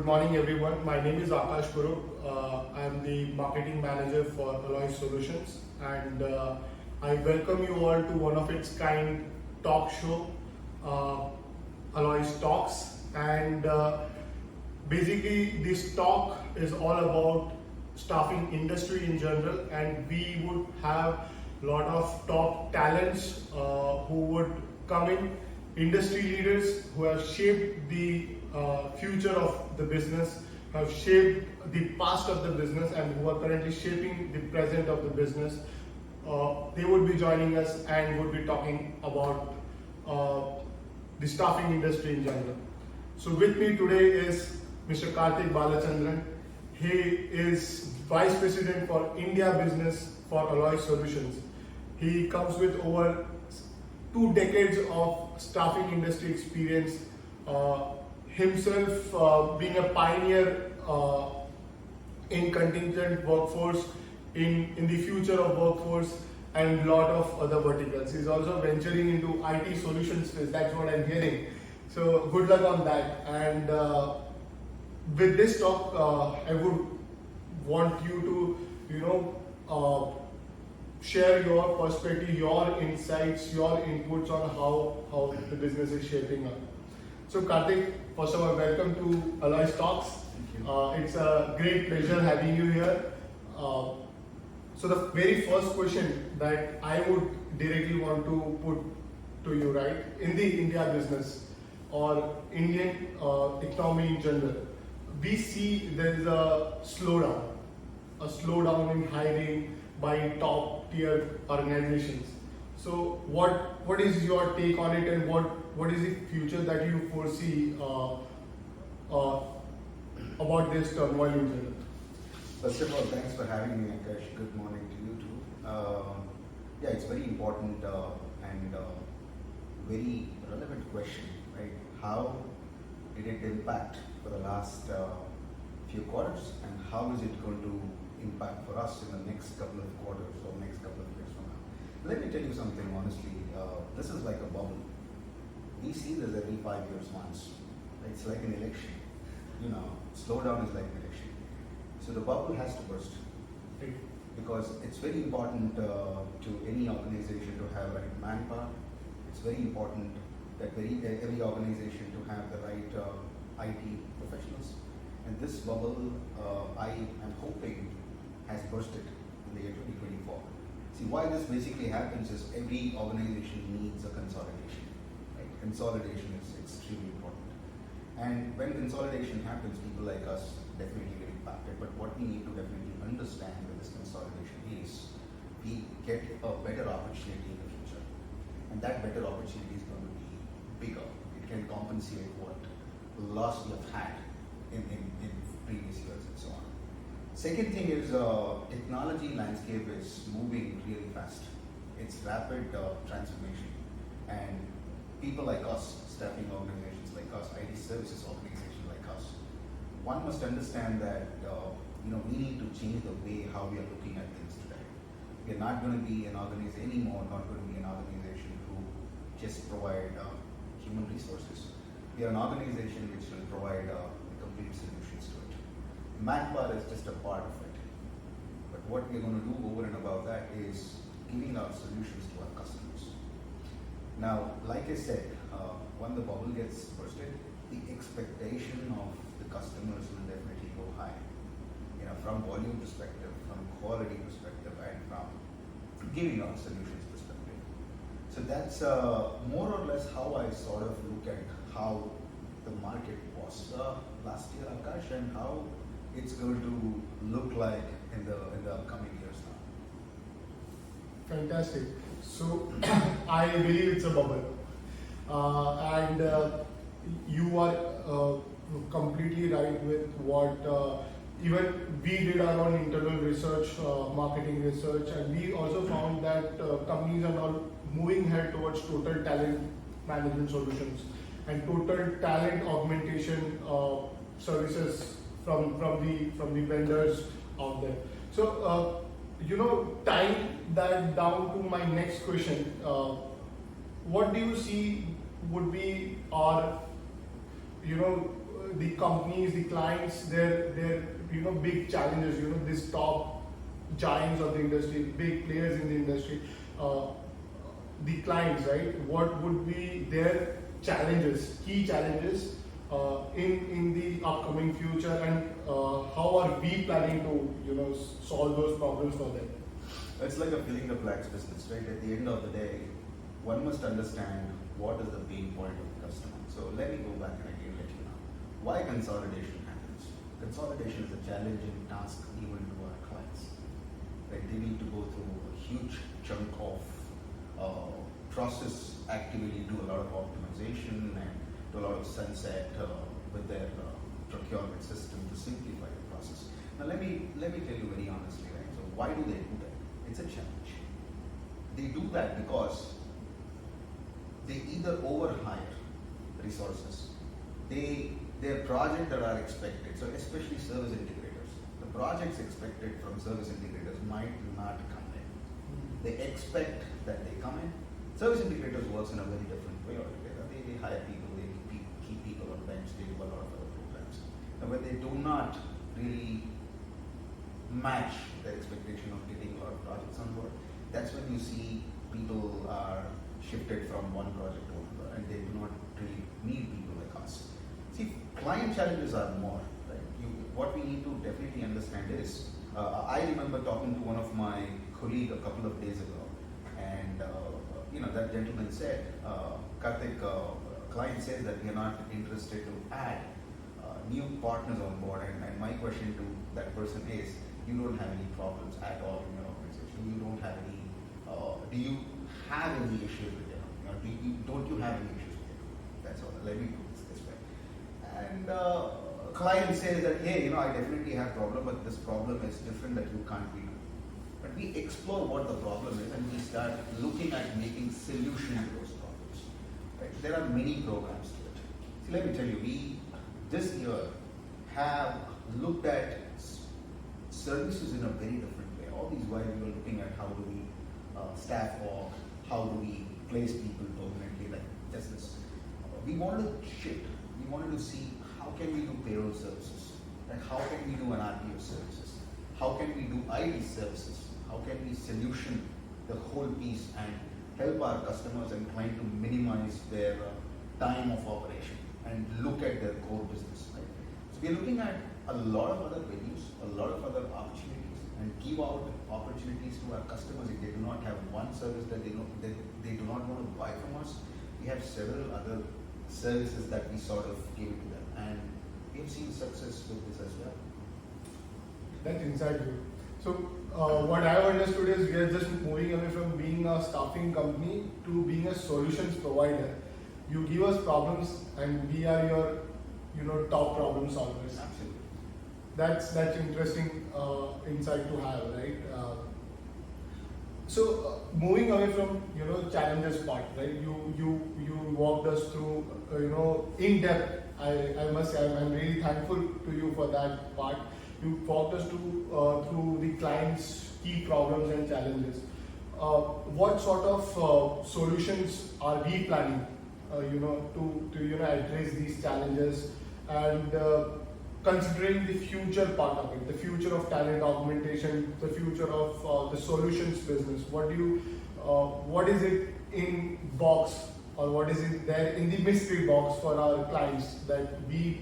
morning, everyone. My name is Akash Guru. I'm the marketing manager for ALOIS Solutions, and I welcome you all to one of its kind talk show, ALOIS Talks. And basically, this talk is all about staffing industry in general, and we would have a lot of top talents who would come in, industry leaders who have shaped the future of the business, have shaped the past of the business, and who are currently shaping the present of the business. They would be joining us and would be talking about the staffing industry in general. So with me today is Mr. Karthik Balachandra. He is Vice President for India Business for ALOIS Solutions. He comes with over 2 decades of staffing industry experience, himself being a pioneer in contingent workforce, in the future of workforce, and a lot of other verticals. He's also venturing into IT solutions space, that's what I'm hearing. So good luck on that. And with this talk, I would want you to, share your perspective, your insights, your inputs on how the business is shaping up. So Karthik, first of all, welcome to ALOIS Talks. It's a great pleasure having you here. So the very first question that I would directly want to put to you, right, in the India business or Indian economy in general, we see there is a slowdown in hiring by top tier organizations. So what is your take on it, and what is the future that you foresee about this turmoil in general? First of all, thanks for having me, Akash. Good morning to you too. Yeah, it's very important and very relevant question, right? How did it impact for the last few quarters, and how is it going to impact for us in the next couple of quarters or next couple of years from now? Let me tell you something honestly. This is like a bubble. We see this every 5 years once. It's like an election. Slowdown is like an election. So the bubble has to burst. Because it's very important to any organization to have right manpower. It's very important that every organization to have the right IT professionals. And this bubble, I am hoping, has bursted in the year 2024. See, why this basically happens is every organization needs a consolidation. Right? Consolidation is extremely important. And when consolidation happens, people like us definitely get impacted. But what we need to definitely understand with this consolidation is we get a better opportunity in the future. And that better opportunity is going to be bigger. It can compensate what loss we have had in previous years and so on. Second thing is technology landscape is moving really fast. It's rapid transformation, and people like us, staffing organizations like us, IT services organizations like us, one must understand that we need to change the way how we are looking at things today. We are not going to be an organization anymore, not going to be an organization who just provide human resources. We are an organization which will provide complete solutions to it. Manpower is just a part of it. But what we're going to do over and above that is giving our solutions to our customers. Now, like I said, when the bubble gets bursted, the expectation of the customers will definitely go high. From volume perspective, from quality perspective, and from giving our solutions perspective. So that's more or less how I sort of look at how the market was last year, Akash, and how it's going to look like in the upcoming years now. Fantastic. So I believe it's a bubble, and you are completely right with what even we did our own internal research, marketing research, and we also found that companies are now moving ahead towards total talent management solutions and total talent augmentation services from the vendors out there. So tying that down to my next question, what do you see would be our the companies, the clients, their big challenges. These top giants of the industry, big players in the industry, the clients, right? What would be their challenges, key challenges in the upcoming future, and how are we planning to solve those problems for them? It's like a filling the blanks business, right? At the end of the day, one must understand what is the pain point of the customer. So let me go back and again let you know why consolidation happens. Consolidation is a challenging task even to our clients. Right? They need to go through a huge chunk of process activity, do a lot of optimization and do a lot of sunset with their procurement system to simplify the process. Now let me tell you very honestly, right? So why do they do that? It's a challenge. They do that because they either overhire resources, their projects that are expected, so especially service integrators, the projects expected from service integrators might not come in. They expect that they come in. Service integrators works in a very different way altogether. They hire people, they keep people on bench, they do a lot of other programs. And when they do not really match their expectation of getting a lot of projects on board, that's when you see people are shifted from one project to another and they do not really need people like us. See, client challenges are more, right? What we need to definitely understand is, I remember talking to one of my colleague a couple of days ago, and that gentleman said, Karthik, client says that we are not interested to add new partners on board, and my question to that person is, you don't have any problems at all in your organization. You don't have any, do you have any issues with them? Don't you have any issues with them? That's all. Let me put this way. And client says that, hey, I definitely have problem, but this problem is different that you can't be. But we explore what the problem is and we start looking at making solution to those problems. Right? There are many programs to it. See, let me tell you, we this year have looked at services in a very different way. All these while we were looking at how do we staff org, how do we place people permanently, like just this. We wanted to shift. We wanted to see how can we do payroll services, like how can we do an RPO services, how can we do IT services, how can we solution the whole piece and help our customers and client to minimize their time of operation and look at their core business. Right? So we're looking at a lot of other venues, a lot of other opportunities, and give out opportunities to our customers if they do not have one service that they do not want to buy from us. We have several other services that we sort of give it to them, and we have seen success with this as well. That's insightful. So what I understood is we are just moving away from being a staffing company to being a solutions provider. You give us problems and we are your top problem solvers. Absolutely. That's interesting insight to have, right? So moving away from challenges part, right? You walked us through in depth. I must say I'm really thankful to you for that part. You walked us through the client's key problems and challenges. What sort of solutions are we planning, to address these challenges, and considering the future part of it, the future of talent augmentation, the future of the solutions business? What is it in box, or what is it there in the mystery box for our clients that we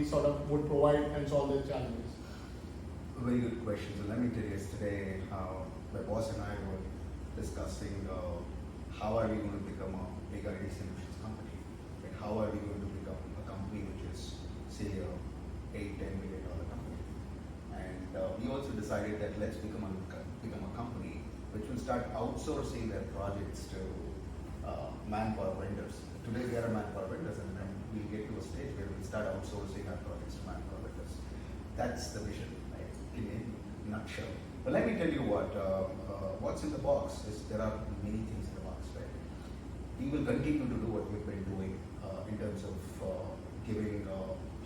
sort of would provide and solve their challenges? Very good question. So let me tell you, yesterday my boss and I were discussing how are we going to become a big IT solutions company, and how are we going to become a company which is, say, a $8-10 million company. And we also decided that let's become a company which will start outsourcing their projects to manpower vendors. Today we are manpower vendors, and then we'll get to a stage where we'll start outsourcing our projects to manpower vendors. That's the vision, right, in a nutshell. But let me tell you what's in the box is there are many things in the box, right? We will continue to do what we've been doing in terms of giving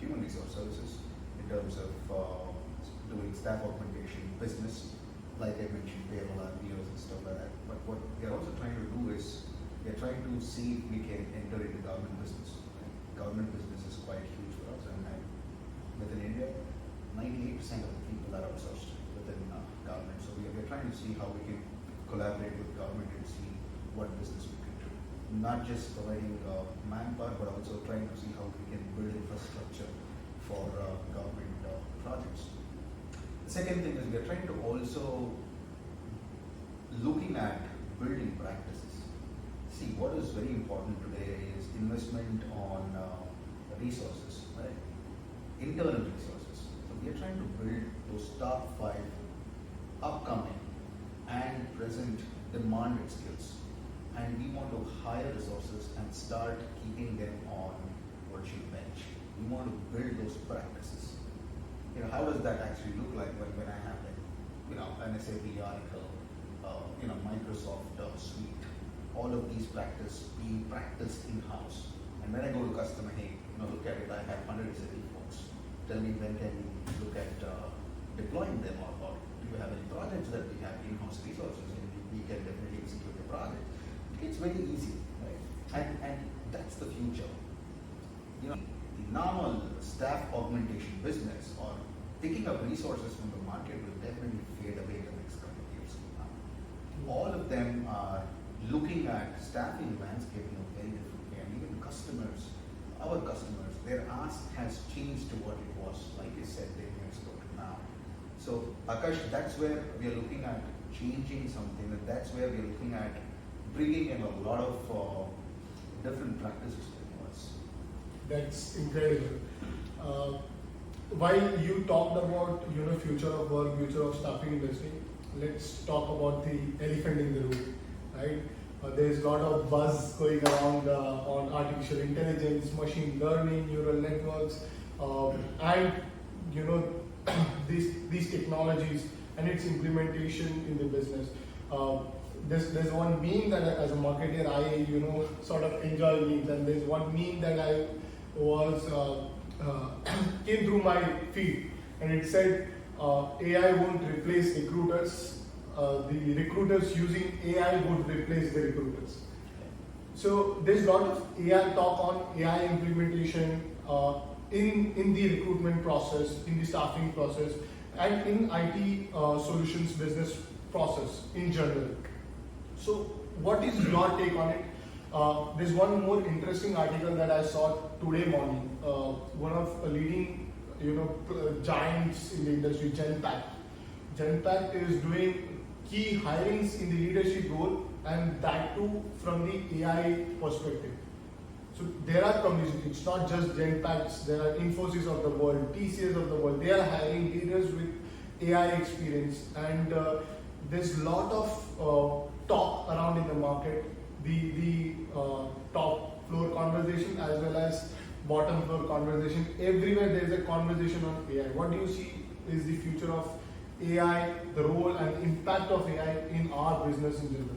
human resource services, in terms of doing staff augmentation, business, like I mentioned, payroll, RPOs and stuff like that. But what we are also trying to do is we are trying to see if we can enter into government business. Right? Government business is quite huge for us, and to see how we can collaborate with government and see what business we can do. Not just providing manpower, but also trying to see how we can build infrastructure for government projects. The second thing is we are trying to also looking at building practices. See, what is very important today is investment on resources, right? Internal resources. So we are trying to build those top 5 upcoming and present demanded skills. And we want to hire resources and start keeping them on virtual bench. We want to build those practices. How does that actually look like when I have an SAP Oracle, Microsoft Suite, all of these being practiced in-house. And when I go to customer, hey, look at it, I have 100 SAP folks. Tell me when can we look at deploying them, or do you have any projects that we have in-house resources and we can definitely execute the project. It's very easy, right? And that's the future. The normal staff augmentation business or picking up resources from the market will definitely fade away in the next couple of years from now. All of them are looking at staffing landscape in a very different way, and even customers, our customers, their ask has changed to what it was, like I said, 10 years ago to now. So Akash, that's where we are looking at changing something, and that's where we are looking at bringing in a lot of different practices to us. That's incredible. While you talked about future of work, future of staffing industry, let's talk about the elephant in the room, right? There's a lot of buzz going around on artificial intelligence, machine learning, neural networks, and these technologies and its implementation in the business. There's one meme that as a marketer I sort of enjoy memes, and there's one meme that I was came through my feed, and it said AI won't replace recruiters, the recruiters using AI would replace the recruiters. So there's a lot of AI talk on AI implementation in the recruitment process, in the staffing process, and in IT solutions business process in general. So what is your take on it? There's one more interesting article that I saw today morning. One of the leading, giants in the industry, Genpact is doing key hirings in the leadership role, and that too from the AI perspective. So there are companies, it's not just Genpacts, there are Infosys of the world, TCS of the world, they are hiring leaders with AI experience, and there's a lot of talk around in the market, the top floor conversation as well as bottom floor conversation. Everywhere there is a conversation on AI. What do you see is the future of AI, the role and impact of AI in our business in general?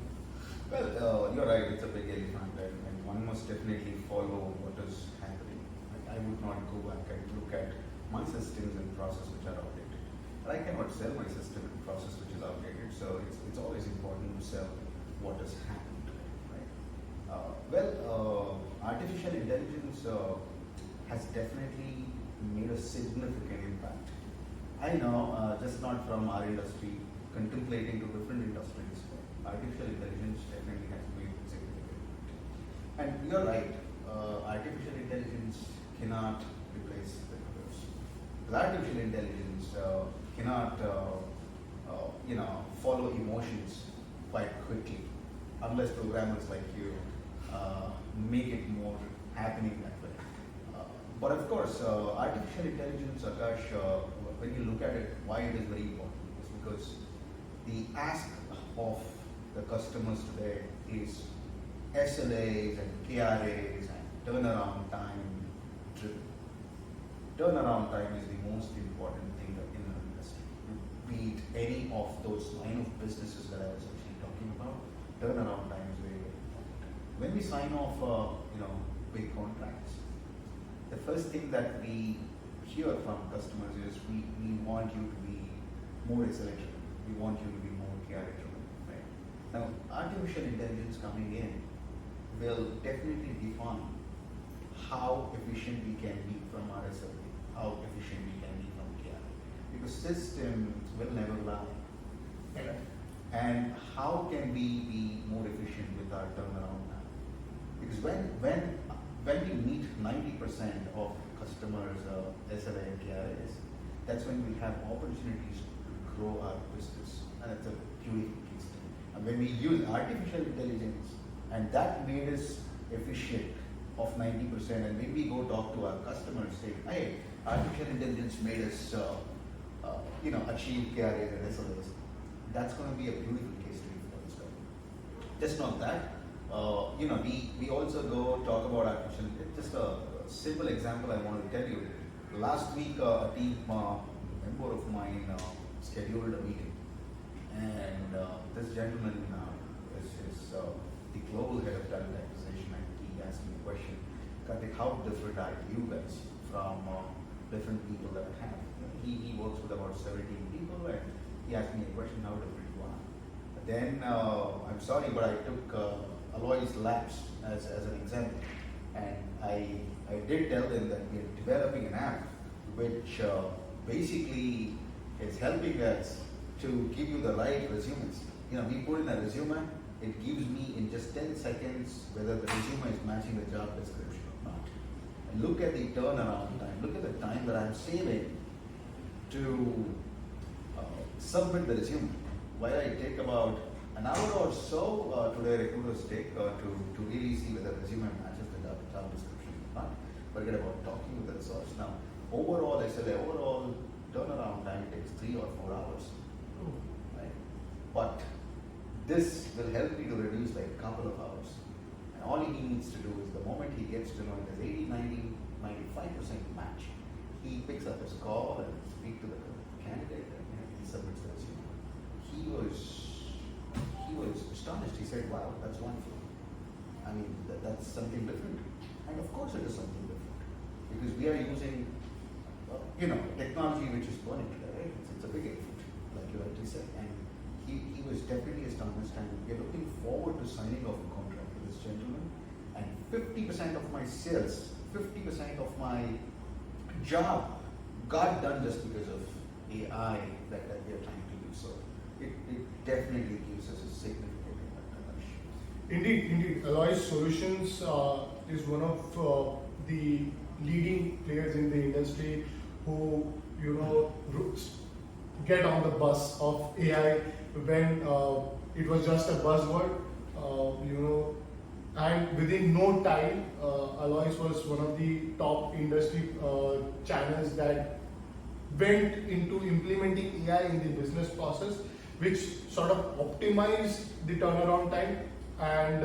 Well, you're right, it's a big elephant, and one must definitely follow what is happening. I would not go back and look at my systems and process which are outdated. And I cannot sell my system and process which is outdated, so it's always important to sell what has happened, right? Artificial intelligence has definitely made a significant impact. I know, just not from our industry, contemplating to different industries, artificial intelligence definitely has made a significant impact. And you're right, artificial intelligence cannot replace recruiters. Artificial intelligence cannot, follow emotions quite quickly, unless programmers like you make it more happening that way. But of course, artificial intelligence, Akash, when you look at it, why it is very important is because the ask of the customers today is SLAs and KRAs and turnaround time driven. Turnaround time is the most important thing in the industry. Be it any of those line of businesses that I was actually talking about, turnaround time is very, very important. When we sign off, big contracts, the first thing that we hear from customers is we want you to be more SLA driven. We want you to be more KRA driven. Right? Now, artificial intelligence coming in will definitely define how efficient we can be from our SLA, how efficient we can be from KRA. Because systems will never lie. Right? and how can we be more efficient with our turnaround time? Because when we meet 90% of customers, SLA and KRAs, that's when we have opportunities to grow our business, and it's a beautiful case study. And when we use artificial intelligence, and that made us efficient of 90%, and when we go talk to our customers, say, hey, artificial intelligence made us, achieve KRAs and SLAs. That's going to be a beautiful case study for this company. Just not that, we also go talk about artificial intelligence. Just a simple example I want to tell you. Last week, a team member of mine scheduled a meeting, and this gentleman is the global head of talent acquisition, and he asked me a question, Karthik, how different are you guys from different people that I have? He works with about 17 people, and he asked me a question, how different you are. Then, I'm sorry, but I took ALOIS Labs as an example, and I did tell them that we are developing an app which basically is helping us to give you the right resumes. We put in a resume, it gives me in just 10 seconds whether the resume is matching the job description or not. And look at the turnaround time, look at the time that I'm saving to submit the resume. While I take about an hour or so today recruiters take to really see whether the resume matches the job description or not. Forget about talking with the resource. Now, overall turnaround time takes 3 or 4 hours. Right? But this will help me to reduce like a couple of hours. And all he needs to do is the moment he gets to know it is 80, 90, 95% match, he picks up his call and speaks to the candidate and he submits the resume. He was astonished. He said, wow, that's wonderful. I mean, that's something different. And of course it is something different. Because we are using, technology which is burning today, right? It's a big effort, like you rightly said. And he was definitely astonished, and we're looking forward to signing off a contract with this gentleman. And 50% of my sales, 50% of my job got done just because of AI that we are trying to use. So it definitely gives us a significant advantage. Indeed. ALOIS Solutions is one of the leading players in the industry who, get on the bus of AI when it was just a buzzword, and within no time, ALOIS was one of the top industry channels that went into implementing AI in the business process, which sort of optimized the turnaround time. And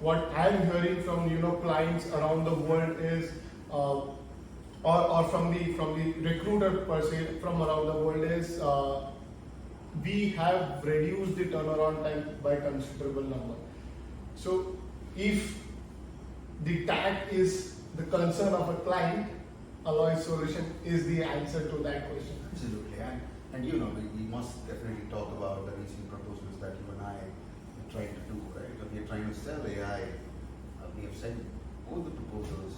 what I'm hearing from clients around the world is, or from the recruiter per se from around the world is, we have reduced the turnaround time by considerable number. So if the tag is the concern of a client, ALOIS Solution is the answer to that question. Absolutely, and we must definitely talk about the recent proposals that you and I are trying to do, right? We are trying to sell AI. We have sent both the proposals,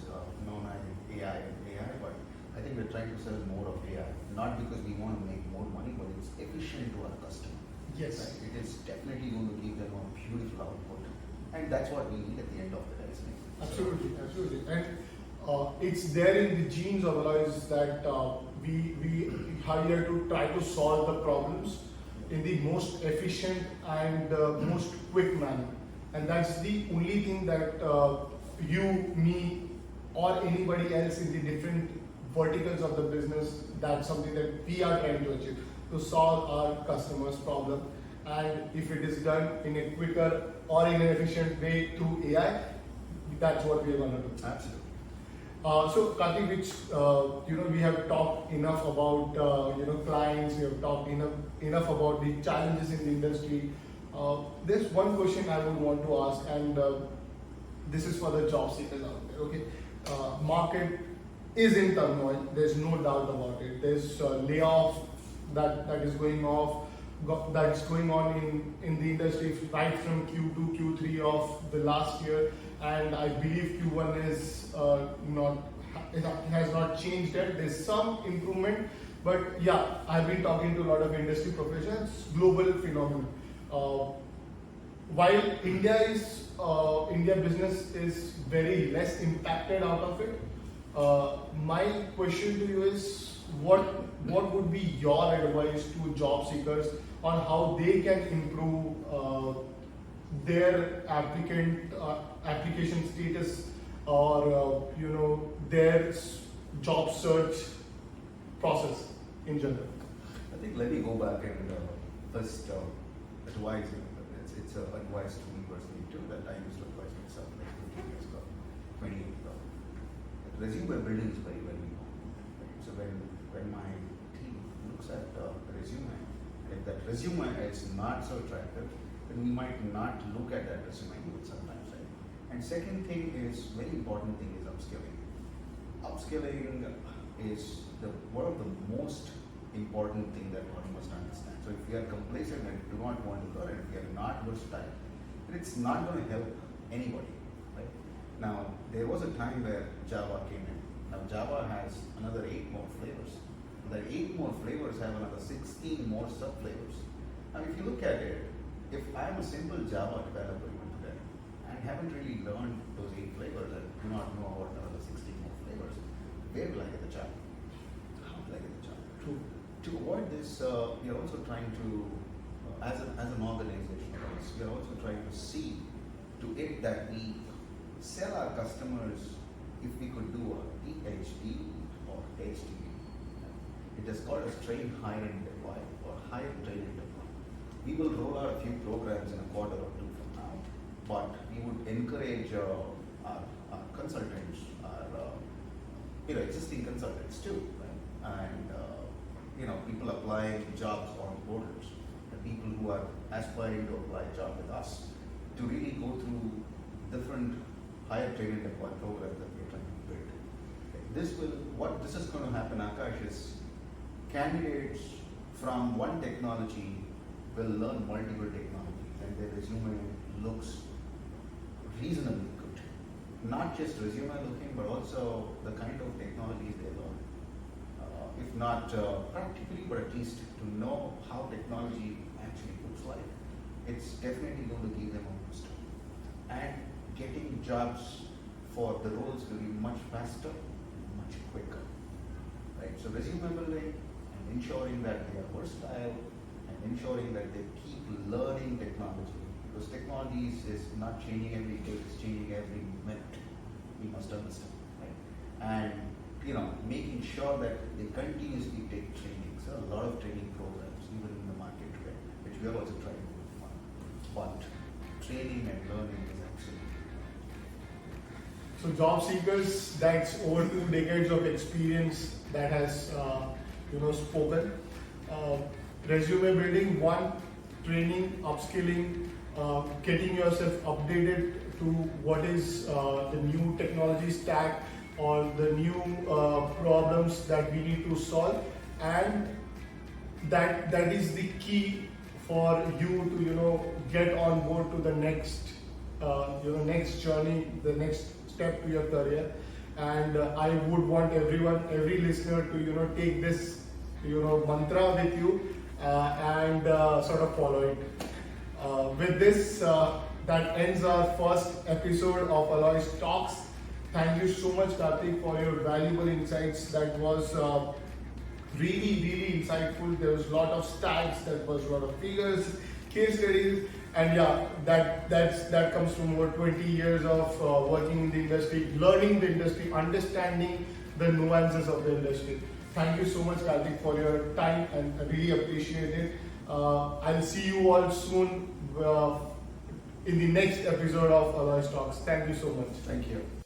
AI and AI, but I think we're trying to sell more of AI, not because we want to make more money, but it's efficient to our customer. Yes. Right? It is definitely going to give them a beautiful output, and that's what we need at the end of the day, isn't it? Absolutely. And it's there in the genes of ALOIS that we hire to try to solve the problems in the most efficient and most quick manner. And that's the only thing that you, me, or anybody else in the different verticals of the business, that's something that we are trying to achieve, to solve our customers' problem. And if it is done in a quicker or in an efficient way through AI, that's what we are going to do. Absolutely. So Karthik, we have talked enough about clients. We have talked enough about the challenges in the industry. There's one question I would want to ask, and this is for the job seekers out there. Okay, market is in turmoil. There's no doubt about it. There's layoff that is going on in the industry right from Q2, Q3 of the last year, and I believe Q1 is has not changed yet. There's some improvement, but yeah, I've been talking to a lot of industry professionals. Global phenomenon. while India business is very less impacted out of it, my question to you is what would be your advice to job seekers on how they can improve their application status or their job search process in general? I think let me go back and first advise. It's advice to me personally too that I used to advise myself like 15 years ago, 20 years ago. Resume building is very very important. Right? So when my team looks at the resume, if that resume is not so attractive, then we might not look at that resume even sometimes. Right? And second thing is very important thing is upskilling. Upskilling is one of the most important thing that one must understand. So if we are complacent and do not want to learn, if we are not versatile, then it's not going to help anybody. Right? Now there was a time where Java came in. Now Java has another 8 more flavors. The 8 more flavors have another 16 more sub flavors. Now if you look at it, if I am a simple Java developer even today and haven't really learned those 8 flavors and do not know about another 16 more flavors, where will I get the job? How will I get the job? True. To avoid this, we are also trying to, as an organization, we are also trying to see to it that we sell our customers if we could do a PhD or HDB. It is called as train, hire and deploy or hire, train and deploy. We will roll out a few programs in a quarter or 2 from now, but we would encourage our consultants, our existing consultants too, right? And people applying jobs on portals, the people who are aspiring to apply a job with us, to really go through different higher train and deploy programs that we're trying to build. What this is going to happen, Akash, is candidates from one technology will learn multiple technologies and their resume looks reasonably good. Not just resume looking, but also the kind of technologies they learn. If not practically, but at least to know how technology actually looks like, it's definitely going to give them a boost. And getting jobs for the roles will be much faster, much quicker. Right? So resume building and ensuring that they are versatile and ensuring that they keep learning technology. Because technology is not changing every day, it's changing every minute. We must understand. Right? And making sure that they continuously take training. So a lot of training programs, even in the market today, which we are also trying to do. But training and learning is absolutely. So job seekers, that's over 2 decades of experience that has spoken. Resume building, 1, training, upskilling, getting yourself updated to what is the new technology stack or the new problems that we need to solve, and that is the key for you to get on board to the next next journey, the next step to your career. And I would want every listener to take this mantra with you and sort of follow it. With this, that ends our first episode of ALOIS Talks. Thank you so much, Karthik, for your valuable insights. That was really, really insightful. There was a lot of stats, there was a lot of figures, case studies, and yeah, that comes from over 20 years of working in the industry, learning the industry, understanding the nuances of the industry. Thank you so much, Karthik, for your time, and I really appreciate it. I'll see you all soon in the next episode of ALOIS Talks. Thank you so much. Thank you.